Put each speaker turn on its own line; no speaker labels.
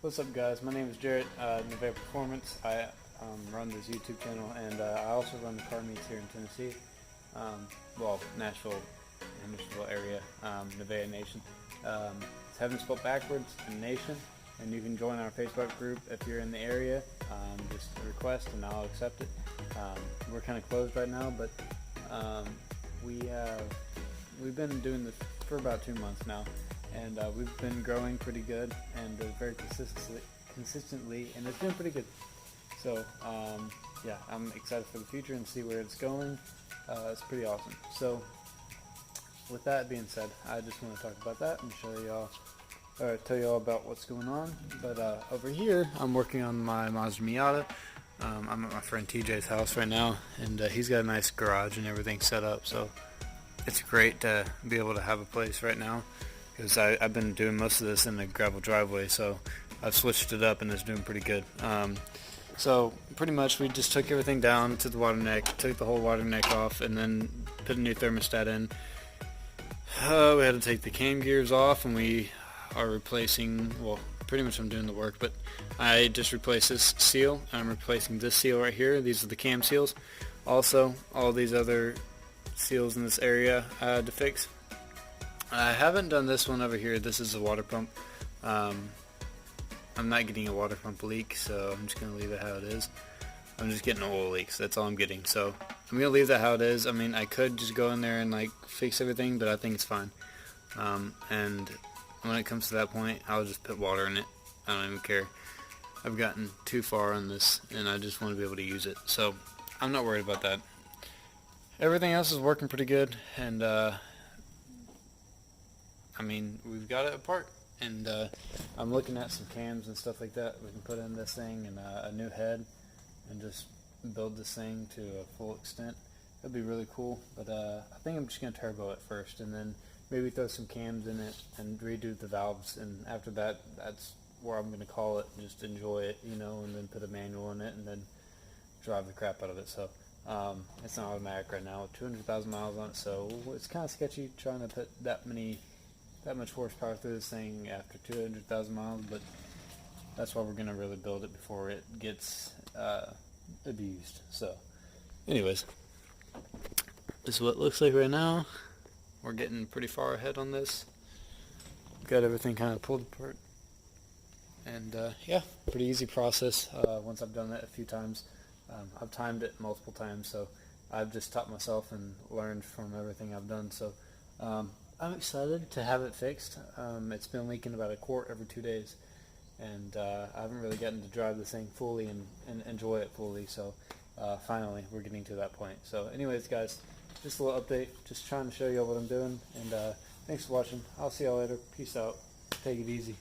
What's up, guys? My name is Jarrett, Neve Performance. I run this YouTube channel, and I also run the car meets here in Tennessee. Nashville, Hendersonville area, Neve Nation. It's heaven spelled backwards, and Nation. And you can join our Facebook group if you're in the area. Just request, and I'll accept it. We're kind of closed right now, but we've been doing this for about 2 months now. And we've been growing pretty good and very consistently, and it's been pretty good. So yeah, I'm excited for the future and see where it's going. It's pretty awesome. So with that being said, I just want to talk about that and show y'all, or tell y'all about what's going on. But over here, I'm working on my Mazda Miata. I'm at my friend TJ's house right now, and he's got a nice garage and everything set up. So it's great to be able to have a place right now, because I've been doing most of this in the gravel driveway, so I've switched it up and it's doing pretty good. So pretty much we just took everything down to the water neck, took the whole water neck off, and then put a new thermostat in. We had to take the cam gears off, and we are replacing, well, pretty much I'm doing the work, but I just replaced this seal. I'm replacing this seal right here. These are the cam seals. Also, all these other seals in this area to fix. I haven't done this one over here. This is a water pump. I'm not getting a water pump leak, so I'm just going to leave it how it is. I'm just getting oil leaks. That's all I'm getting. So I'm going to leave that how it is. I mean, I could just go in there and like fix everything, but I think it's fine. And when it comes to that point, I'll just put water in it. I don't even care. I've gotten too far on this, and I just want to be able to use it. So I'm not worried about that. Everything else is working pretty good, and I mean, we've got it apart, and I'm looking at some cams and stuff like that. We can put in this thing and a new head and just build this thing to a full extent. That'd be really cool, but I think I'm just going to turbo it first, and then maybe throw some cams in it and redo the valves, and after that, that's where I'm going to call it and just enjoy it, you know, and then put a manual in it and then drive the crap out of it. So it's not automatic right now with 200,000 miles on it, so it's kind of sketchy trying to put that much horsepower through this thing after 200,000 miles, but that's why we're going to really build it before it gets abused. So anyways, this is what it looks like right now. We're getting pretty far ahead on this. Got everything kind of pulled apart, and yeah, pretty easy process once I've done it a few times. I've timed it multiple times, so I've just taught myself and learned from everything I've done. So I'm excited to have it fixed. It's been leaking about a quart every 2 days, and I haven't really gotten to drive this thing fully and enjoy it fully, so finally we're getting to that point. So anyways, guys, just a little update, just trying to show you all what I'm doing, and thanks for watching. I'll see y'all later. Peace out. Take it easy.